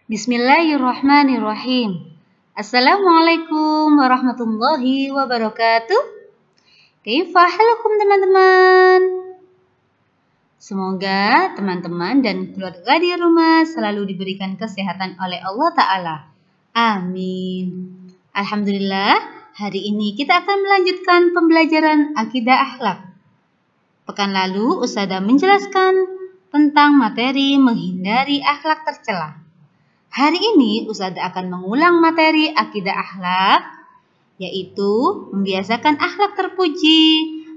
Bismillahirrahmanirrahim. Assalamualaikum warahmatullahi wabarakatuh. Kaifa halukum teman-teman? Semoga teman-teman dan keluarga di rumah selalu diberikan kesehatan oleh Allah Ta'ala. Amin. Alhamdulillah, hari ini kita akan melanjutkan pembelajaran akidah akhlak. Pekan lalu Ustazah menjelaskan tentang materi menghindari akhlak tercela. Hari ini Ustazah akan mengulang materi akidah akhlak, yaitu membiasakan akhlak terpuji,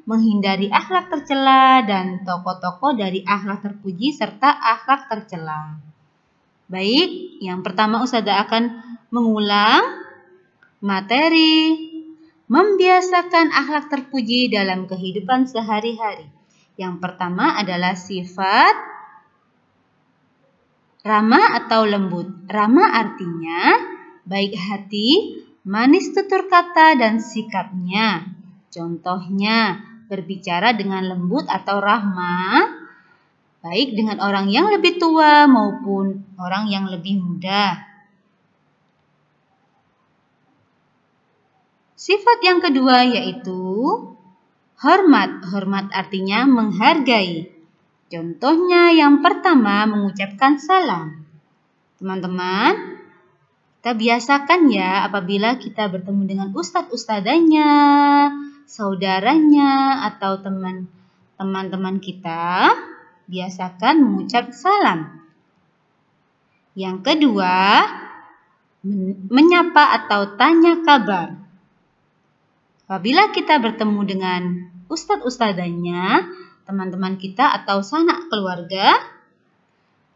menghindari akhlak tercela, dan tokoh-tokoh dari akhlak terpuji serta akhlak tercela. Baik, yang pertama Ustazah akan mengulang materi membiasakan akhlak terpuji dalam kehidupan sehari-hari. Yang pertama adalah sifat ramah atau lembut. Ramah artinya baik hati, manis tutur kata dan sikapnya. Contohnya, berbicara dengan lembut atau ramah, baik dengan orang yang lebih tua maupun orang yang lebih muda. Sifat yang kedua yaitu hormat. Hormat artinya menghargai. Contohnya yang pertama mengucapkan salam. Teman-teman, kita biasakan ya apabila kita bertemu dengan ustadz-ustadzanya, saudaranya, atau teman-teman kita, biasakan mengucap salam. Yang kedua, menyapa atau tanya kabar. Apabila kita bertemu dengan ustadz-ustadzanya, teman-teman kita atau sanak keluarga,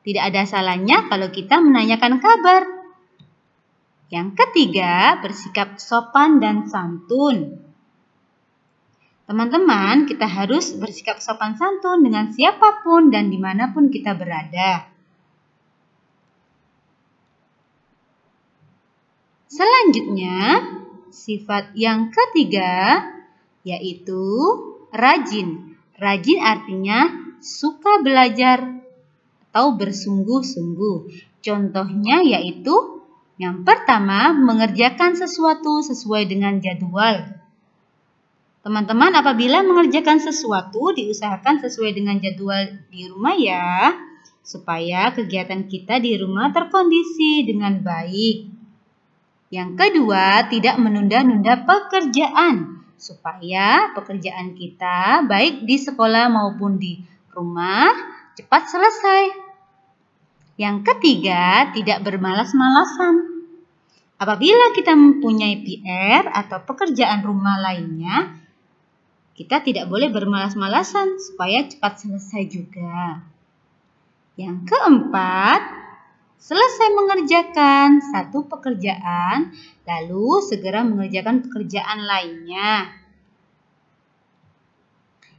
tidak ada salahnya kalau kita menanyakan kabar. Yang ketiga, bersikap sopan dan santun. Teman-teman, kita harus bersikap sopan santun dengan siapapun dan dimanapun kita berada. Selanjutnya, sifat yang ketiga yaitu rajin. Rajin artinya suka belajar atau bersungguh-sungguh. Contohnya yaitu yang pertama mengerjakan sesuatu sesuai dengan jadwal. Teman-teman, apabila mengerjakan sesuatu diusahakan sesuai dengan jadwal di rumah ya, supaya kegiatan kita di rumah terkondisi dengan baik. Yang kedua, tidak menunda-nunda pekerjaan, supaya pekerjaan kita baik di sekolah maupun di rumah cepat selesai. Yang ketiga, tidak bermalas-malasan. Apabila kita mempunyai PR atau pekerjaan rumah lainnya, kita tidak boleh bermalas-malasan supaya cepat selesai juga. Yang keempat, selesai mengerjakan satu pekerjaan, lalu segera mengerjakan pekerjaan lainnya.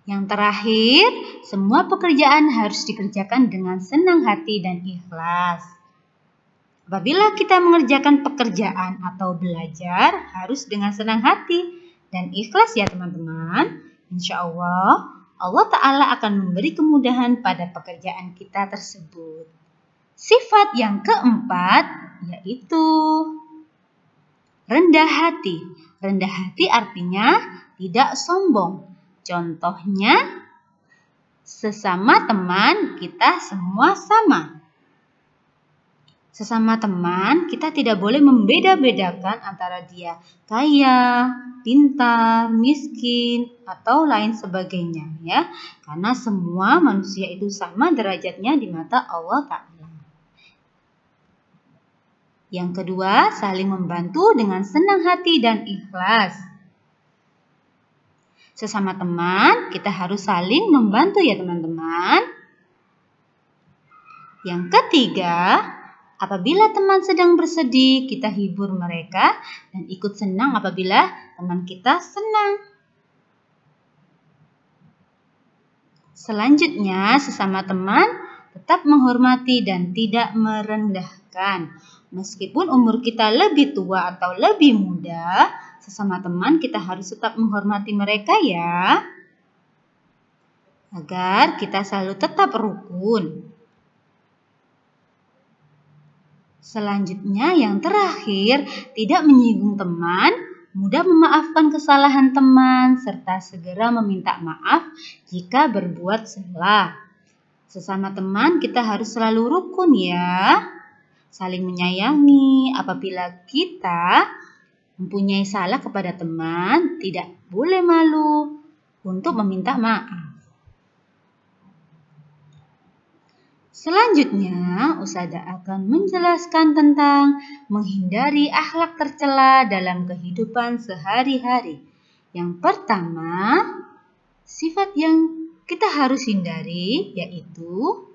Yang terakhir, semua pekerjaan harus dikerjakan dengan senang hati dan ikhlas. Apabila kita mengerjakan pekerjaan atau belajar, harus dengan senang hati dan ikhlas ya teman-teman. Insya Allah, Allah Ta'ala akan memberi kemudahan pada pekerjaan kita tersebut. Sifat yang keempat yaitu rendah hati. Rendah hati artinya tidak sombong. Contohnya, sesama teman kita semua sama. Sesama teman kita tidak boleh membeda-bedakan antara dia kaya, pintar, miskin, atau lain sebagainya ya. Karena semua manusia itu sama derajatnya di mata Allah Ta'ala. Yang kedua, saling membantu dengan senang hati dan ikhlas. Sesama teman, kita harus saling membantu ya teman-teman. Yang ketiga, apabila teman sedang bersedih, kita hibur mereka dan ikut senang apabila teman kita senang. Selanjutnya, sesama teman tetap menghormati dan tidak merendahkan. Meskipun umur kita lebih tua atau lebih muda, sesama teman kita harus tetap menghormati mereka ya. Agar kita selalu tetap rukun. Selanjutnya yang terakhir, tidak menyinggung teman, mudah memaafkan kesalahan teman, serta segera meminta maaf jika berbuat salah. Sesama teman kita harus selalu rukun ya, saling menyayangi. Apabila kita mempunyai salah kepada teman, tidak boleh malu untuk meminta maaf. Selanjutnya, Ustazah akan menjelaskan tentang menghindari akhlak tercela dalam kehidupan sehari-hari. Yang pertama, sifat yang kita harus hindari yaitu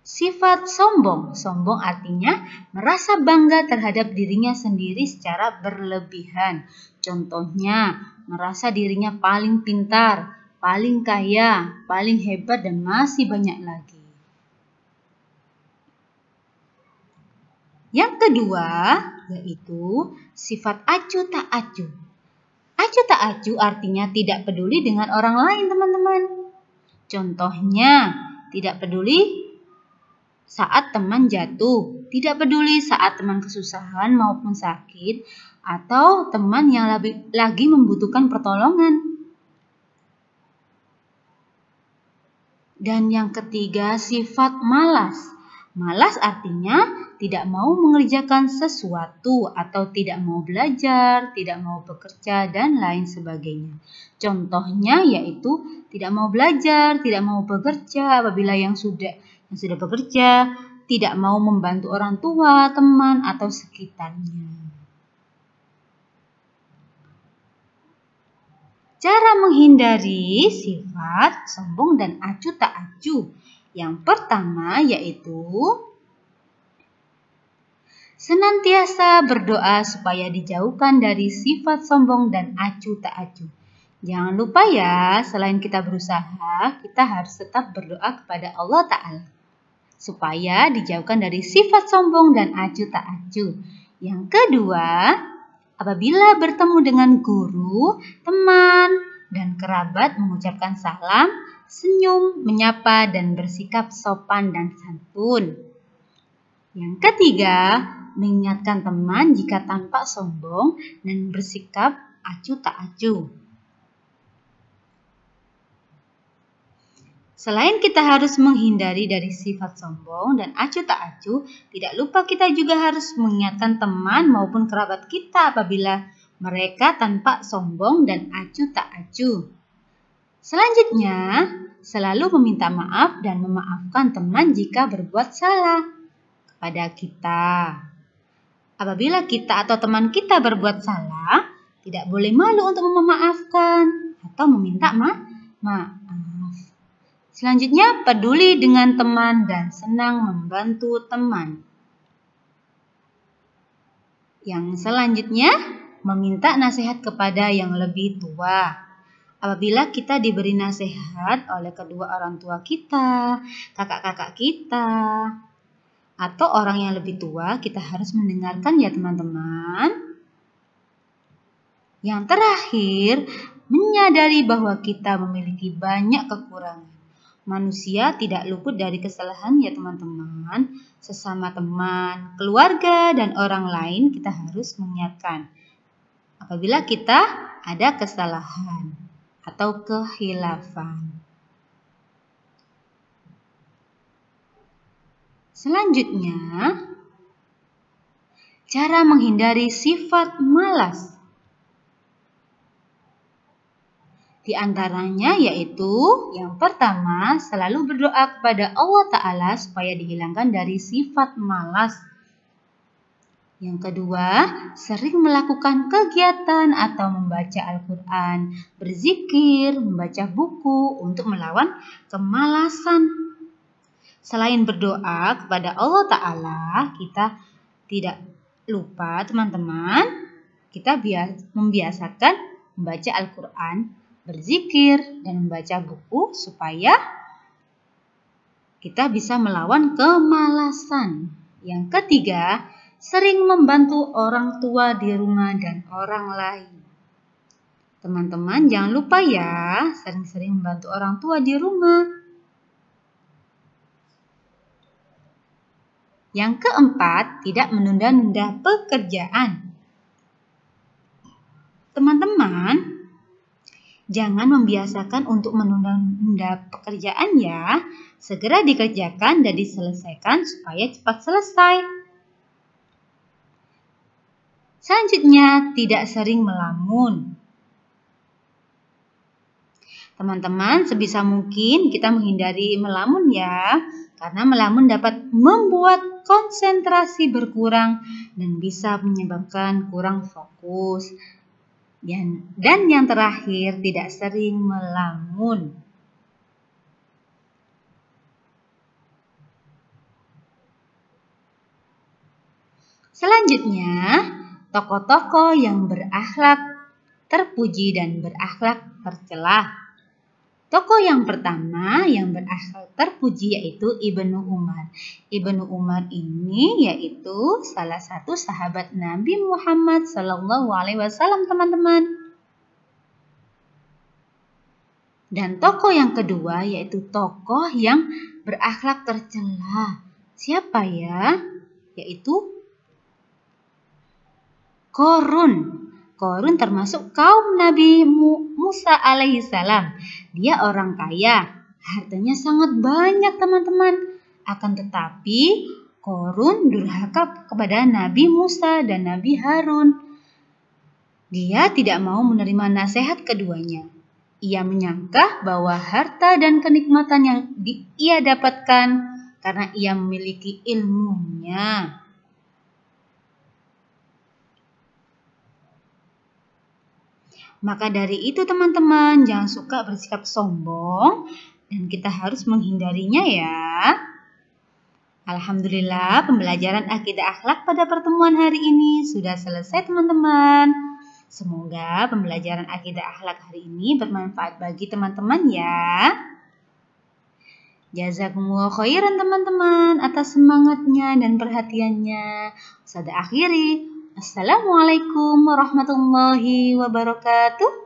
sifat sombong. Sombong artinya merasa bangga terhadap dirinya sendiri secara berlebihan. Contohnya, merasa dirinya paling pintar, paling kaya, paling hebat, dan masih banyak lagi. Yang kedua, yaitu sifat acuh tak acuh. Acuh tak acuh artinya tidak peduli dengan orang lain, teman-teman. Contohnya, tidak peduli saat teman jatuh, tidak peduli saat teman kesusahan maupun sakit, atau teman yang lagi membutuhkan pertolongan. Dan yang ketiga, sifat malas. Malas artinya tidak mau mengerjakan sesuatu atau tidak mau belajar, tidak mau bekerja, dan lain sebagainya. Contohnya yaitu tidak mau belajar, tidak mau bekerja apabila yang sudah bekerja, tidak mau membantu orang tua, teman, atau sekitarnya. Cara menghindari sifat sombong dan acuh tak acuh. Yang pertama yaitu senantiasa berdoa supaya dijauhkan dari sifat sombong dan acuh tak acuh. Jangan lupa ya, selain kita berusaha, kita harus tetap berdoa kepada Allah Ta'ala supaya dijauhkan dari sifat sombong dan acuh tak acuh. Yang kedua, apabila bertemu dengan guru, teman, dan kerabat mengucapkan salam, senyum, menyapa, dan bersikap sopan dan santun. Yang ketiga, mengingatkan teman jika tampak sombong dan bersikap acuh tak acuh. Selain kita harus menghindari dari sifat sombong dan acuh tak acuh, tidak lupa kita juga harus mengingatkan teman maupun kerabat kita apabila mereka tampak sombong dan acuh tak acuh. Selanjutnya, selalu meminta maaf dan memaafkan teman jika berbuat salah kepada kita. Apabila kita atau teman kita berbuat salah, tidak boleh malu untuk memaafkan atau meminta maaf. Selanjutnya, peduli dengan teman dan senang membantu teman. Yang selanjutnya, meminta nasihat kepada yang lebih tua. Apabila kita diberi nasihat oleh kedua orang tua kita, kakak-kakak kita, atau orang yang lebih tua, kita harus mendengarkan ya teman-teman. Yang terakhir, menyadari bahwa kita memiliki banyak kekurangan. Manusia tidak luput dari kesalahan ya teman-teman. Sesama teman, keluarga, dan orang lain kita harus mengingatkan apabila kita ada kesalahan atau kehilafan. Selanjutnya, cara menghindari sifat malas. Di antaranya yaitu yang pertama, selalu berdoa kepada Allah Ta'ala supaya dihilangkan dari sifat malas. Yang kedua, sering melakukan kegiatan atau membaca Al-Quran, berzikir, membaca buku untuk melawan kemalasan. Selain berdoa kepada Allah Ta'ala, kita tidak lupa teman-teman, kita membiasakan membaca Al-Quran, berzikir, dan membaca buku supaya kita bisa melawan kemalasan. Yang ketiga, sering membantu orang tua di rumah dan orang lain. Teman-teman jangan lupa ya, sering-sering membantu orang tua di rumah. Yang keempat, tidak menunda-nunda pekerjaan. Teman-teman, jangan membiasakan untuk menunda-nunda pekerjaan ya. Segera dikerjakan dan diselesaikan supaya cepat selesai. Selanjutnya, tidak sering melamun. Teman-teman, sebisa mungkin kita menghindari melamun ya. Karena melamun dapat membuat konsentrasi berkurang dan bisa menyebabkan kurang fokus. Dan yang terakhir, tidak sering melamun. Selanjutnya, tokoh-tokoh yang berakhlak terpuji dan berakhlak tercela. Tokoh yang pertama yang berakhlak terpuji yaitu Ibnu Umar. Ibnu Umar ini yaitu salah satu sahabat Nabi Muhammad SAW, teman-teman. Dan tokoh yang kedua yaitu tokoh yang berakhlak tercela. Siapa ya? Yaitu Qarun. Qarun termasuk kaum Nabi Musa alaihissalam. Dia orang kaya, hartanya sangat banyak teman-teman. Akan tetapi Qarun durhaka kepada Nabi Musa dan Nabi Harun. Dia tidak mau menerima nasihat keduanya. Ia menyangka bahwa harta dan kenikmatan yang ia dapatkan karena ia memiliki ilmunya. Maka dari itu teman-teman, jangan suka bersikap sombong dan kita harus menghindarinya ya. Alhamdulillah, pembelajaran akidah akhlak pada pertemuan hari ini sudah selesai teman-teman. Semoga pembelajaran akidah akhlak hari ini bermanfaat bagi teman-teman ya. Jazakumullah khairan teman-teman atas semangatnya dan perhatiannya. Saya akhiri. Assalamualaikum warahmatullahi wabarakatuh.